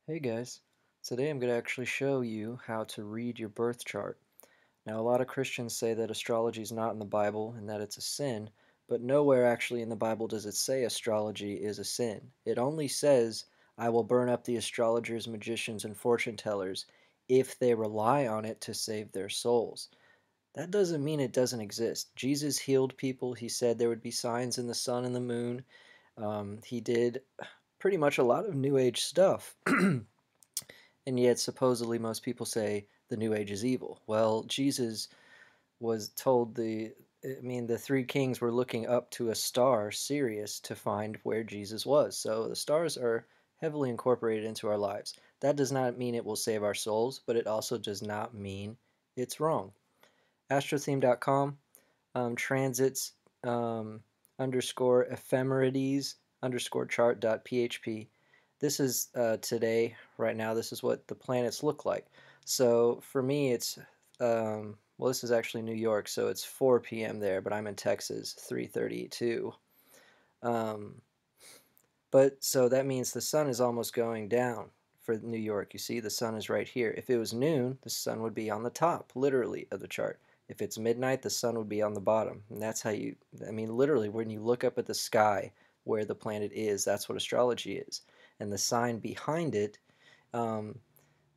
Hey guys, today I'm going to actually show you how to read your birth chart. Now, a lot of Christians say that astrology is not in the Bible and that it's a sin, but nowhere actually in the Bible does it say astrology is a sin. It only says, I will burn up the astrologers, magicians, and fortune tellers if they rely on it to save their souls. That doesn't mean it doesn't exist. Jesus healed people. He said there would be signs in the sun and the moon. He did pretty much a lot of New Age stuff. And yet supposedly most people say the new age is evil. Well, Jesus was told the three kings were looking up to a star, Sirius, to find where Jesus was. So the stars are heavily incorporated into our lives. That does not mean it will save our souls, but it also does not mean it's wrong. Astrotheme.com, transits underscore ephemerides underscore chart.php. This is today, right now, this is what the planets look like. So for me, it's, well, this is actually New York, so it's 4 p.m. there, but I'm in Texas, 3:32. Um, but so that means the sun is almost going down for New York. You see, the sun is right here. If it was noon, the sun would be on the top, literally, of the chart. If it's midnight, the sun would be on the bottom. And that's how literally, when you look up at the sky where the planet is, that's what astrology is. And the sign behind it, um,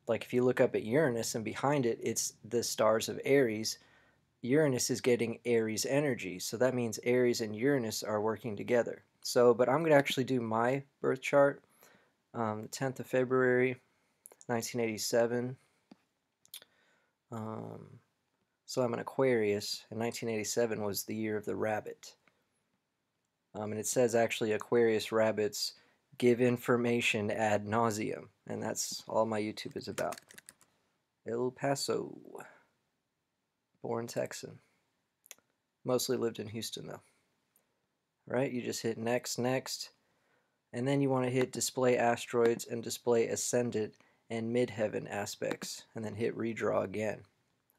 like if you look up at Uranus and behind it, it's the stars of Aries. Uranus is getting Aries energy, so that means Aries and Uranus are working together. So, but I'm going to actually do my birth chart, the 10th of February, 1987. Um, so I'm an Aquarius, and 1987 was the year of the rabbit. And it says actually Aquarius rabbits give information ad nauseum, and that's all my YouTube is about. El Paso, born Texan. Mostly lived in Houston though. Right? You just hit next, next, and then you want to hit display asteroids and display ascendant and midheaven aspects, and then hit redraw again.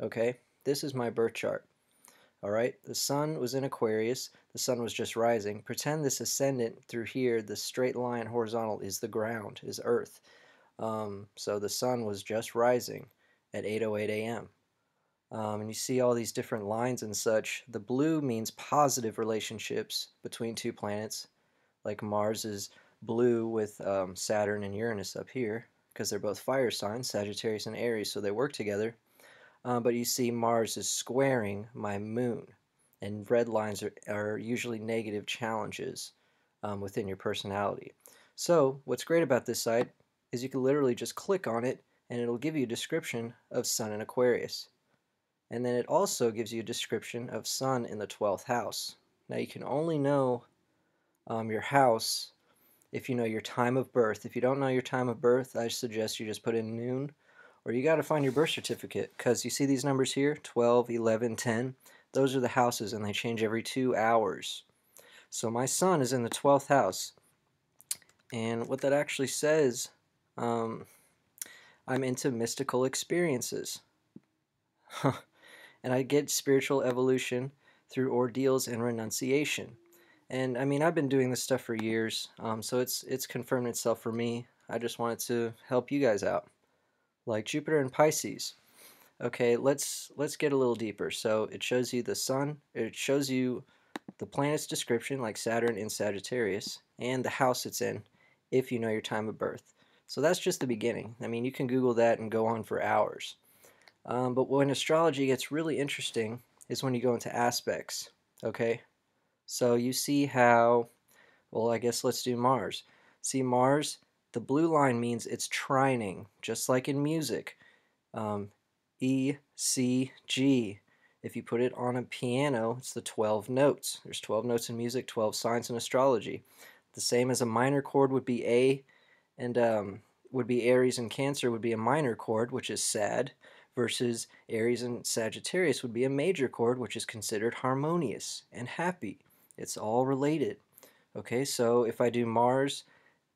Okay? This is my birth chart. Alright? The sun was in Aquarius. The sun was just rising. Pretend this ascendant through here, the straight line horizontal, is the ground, is Earth. So the sun was just rising at 8:08 a.m. And you see all these different lines and such. The blue means positive relationships between two planets, like Mars is blue with Saturn and Uranus up here, because they're both fire signs, Sagittarius and Aries, so they work together. But you see Mars is squaring my moon, and red lines are usually negative challenges within your personality. So what's great about this site is you can literally just click on it, and it'll give you a description of Sun in Aquarius. And then it also gives you a description of Sun in the 12th house. Now you can only know your house if you know your time of birth. If you don't know your time of birth, I suggest you just put in noon, or you got to find your birth certificate, because you see these numbers here, 12, 11, 10. Those are the houses, and they change every 2 hours. So my sun is in the 12th house, and what that actually says, um, I'm into mystical experiences. And I get spiritual evolution through ordeals and renunciation. And I mean, I've been doing this stuff for years, so it's confirmed itself for me. I just wanted to help you guys out. Like Jupiter and Pisces. Okay, let's get a little deeper. So it shows you the sun, it shows you the planet's description, like Saturn in Sagittarius, and the house it's in, if you know your time of birth. So that's just the beginning. I mean, you can Google that and go on for hours. But when astrology gets really interesting is when you go into aspects. Okay, so you see how, well, I guess let's do Mars. See, Mars, the blue line means it's trining, just like in music. Um, E, C, G. If you put it on a piano, it's the 12 notes. There's 12 notes in music, 12 signs in astrology. The same as a minor chord would be A, and would be Aries and Cancer would be a minor chord, which is sad, versus Aries and Sagittarius would be a major chord, which is considered harmonious and happy. It's all related. Okay, so if I do Mars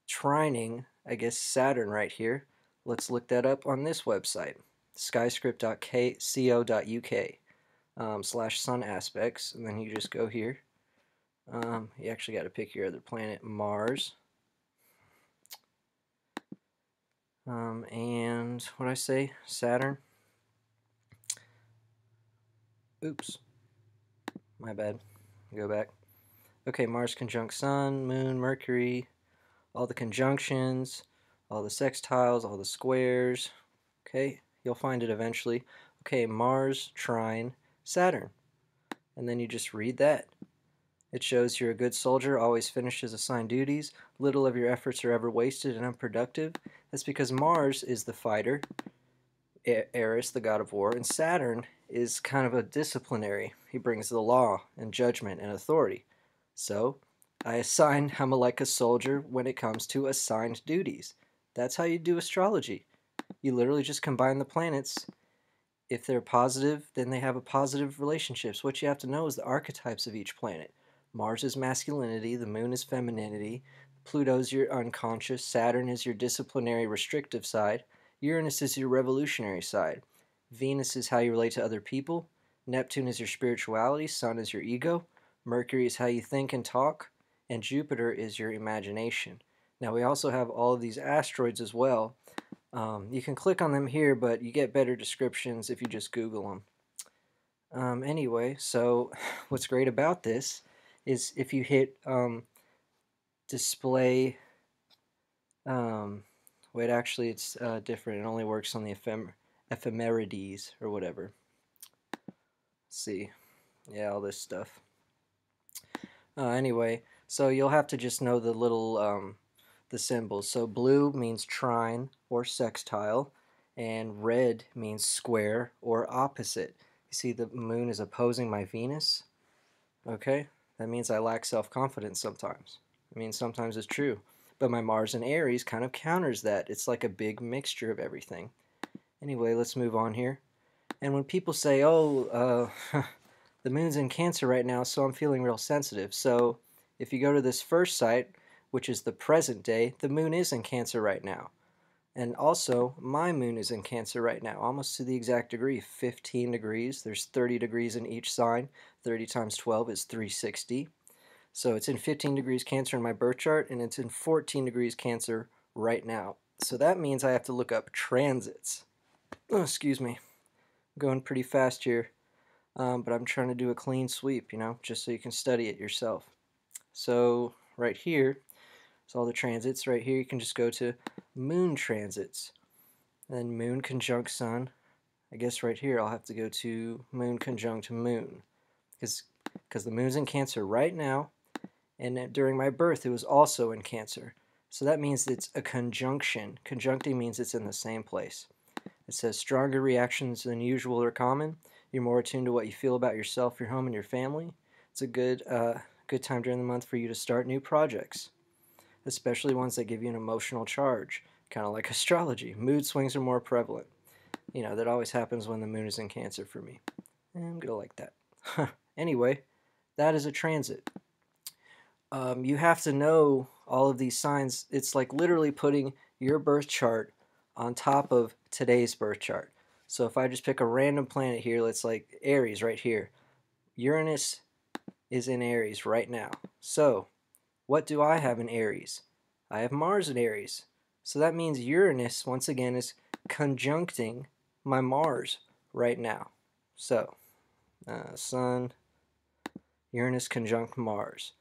trining, I guess Saturn right here, let's look that up on this website, skyscript.co.uk /sun aspects, and then you just go here. You actually got to pick your other planet, Mars. And what I say? Saturn. Oops, my bad. Go back. Okay, Mars conjunct Sun, Moon, Mercury, all the conjunctions, all the sextiles, all the squares. Okay, you'll find it eventually. Okay, Mars trine Saturn. And then you just read that. It shows you're a good soldier, always finishes assigned duties, little of your efforts are ever wasted and unproductive. That's because Mars is the fighter, Eris, the god of war, and Saturn is kind of a disciplinary. He brings the law and judgment and authority. So, I'm like a soldier when it comes to assigned duties. That's how you do astrology. You literally just combine the planets. If they're positive, then they have a positive relationships. What you have to know is the archetypes of each planet. Mars is masculinity, the moon is femininity, Pluto's your unconscious, Saturn is your disciplinary restrictive side, Uranus is your revolutionary side, Venus is how you relate to other people, Neptune is your spirituality, Sun is your ego, Mercury is how you think and talk, and Jupiter is your imagination. Now we also have all of these asteroids as well. You can click on them here, but you get better descriptions if you just Google them. Anyway, so what's great about this is if you hit display, wait, actually it's different. It only works on the ephemerides or whatever. Let's see, yeah, all this stuff. Anyway, so you'll have to just know the little the symbols. So blue means trine or sextile, and red means square or opposite. You see the moon is opposing my Venus. Okay, that means I lack self-confidence sometimes. I mean, sometimes it's true. But my Mars in Aries kind of counters that. It's like a big mixture of everything. Anyway, let's move on here. And when people say, oh, the moon's in Cancer right now, so I'm feeling real sensitive. So if you go to this first site, which is the present day, the moon is in Cancer right now. And also, my moon is in Cancer right now, almost to the exact degree, 15 degrees. There's 30 degrees in each sign. 30 times 12 is 360. So it's in 15 degrees Cancer in my birth chart, and it's in 14 degrees Cancer right now. So that means I have to look up transits. Oh, excuse me. I'm going pretty fast here, but I'm trying to do a clean sweep, just so you can study it yourself. So right here, so all the transits right here, you can just go to moon transits. And then moon conjunct sun. I guess right here I'll have to go to moon conjunct moon. Because the moon's in Cancer right now, and during my birth it was also in Cancer. So that means it's a conjunction. Conjuncting means it's in the same place. It says stronger reactions than usual are common. You're more attuned to what you feel about yourself, your home, and your family. It's a good time during the month for you to start new projects, especially ones that give you an emotional charge, kind of like astrology. Mood swings are more prevalent. That always happens when the moon is in Cancer for me. And I'm going to like that. Anyway, that is a transit. You have to know all of these signs. It's like literally putting your birth chart on top of today's birth chart. So if I just pick a random planet here, let's like Aries right here. Uranus is in Aries right now. So what do I have in Aries? I have Mars in Aries. So that means Uranus, once again, is conjuncting my Mars right now. So, Sun, Uranus conjunct Mars.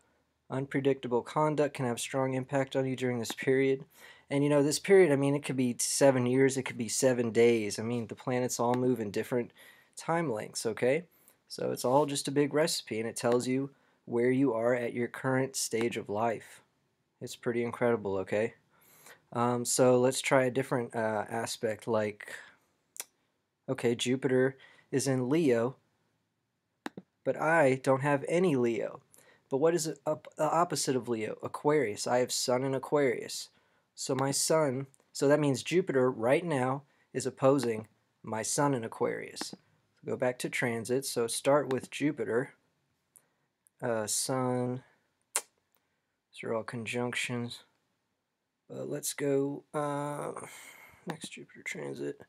Unpredictable conduct can have strong impact on you during this period. And this period, I mean, it could be 7 years, it could be 7 days. I mean, the planets all move in different time lengths, okay? So it's all just a big recipe, and it tells you where you are at your current stage of life. It's pretty incredible, okay? So let's try a different aspect, like, okay, Jupiter is in Leo, but I don't have any Leo. But what is the opposite of Leo? Aquarius. I have Sun in Aquarius. So my Sun, so that means Jupiter right now is opposing my Sun in Aquarius. Go back to transits. So start with Jupiter. Sun. These are all conjunctions. Let's go next Jupiter transit.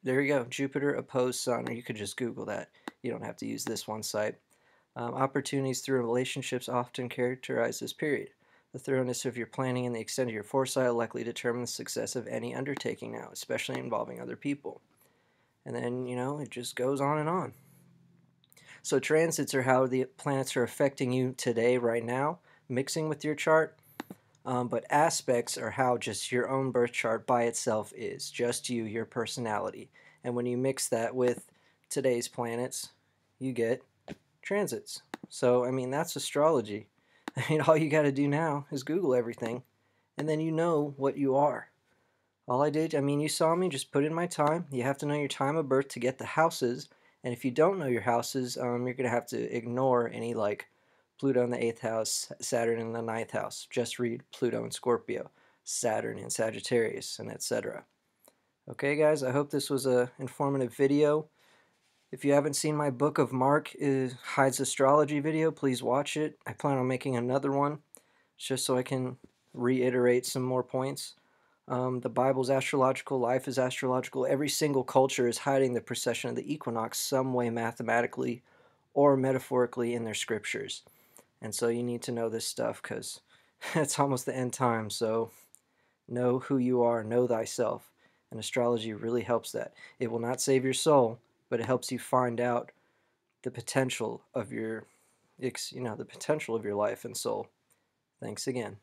There you go. Jupiter opposed Sun, or you could just Google that. You don't have to use this one site. Opportunities through relationships often characterize this period. The thoroughness of your planning and the extent of your foresight will likely determine the success of any undertaking now, especially involving other people. And then, it just goes on and on. So transits are how the planets are affecting you today, right now, mixing with your chart. But aspects are how just your own birth chart by itself is, just you, your personality. And when you mix that with today's planets, you get transits. So, I mean, that's astrology. I mean, all you got to do now is Google everything, and then you know what you are. All I did, I mean, you saw me, just put in my time. You have to know your time of birth to get the houses. And if you don't know your houses, you're going to have to ignore any like Pluto in the 8th house, Saturn in the 9th house. Just read Pluto in Scorpio, Saturn in Sagittarius, and etc. Okay, guys, I hope this was a informative video. If you haven't seen my Book of Mark Hides Astrology video, please watch it. I plan on making another one just so I can reiterate some more points. The Bible's astrological, life is astrological. Every single culture is hiding the precession of the equinox some way mathematically or metaphorically in their scriptures. And so you need to know this stuff because it's almost the end time. So know who you are, know thyself. And astrology really helps that. It will not save your soul, but it helps you find out the potential of your, the potential of your life and soul. Thanks again.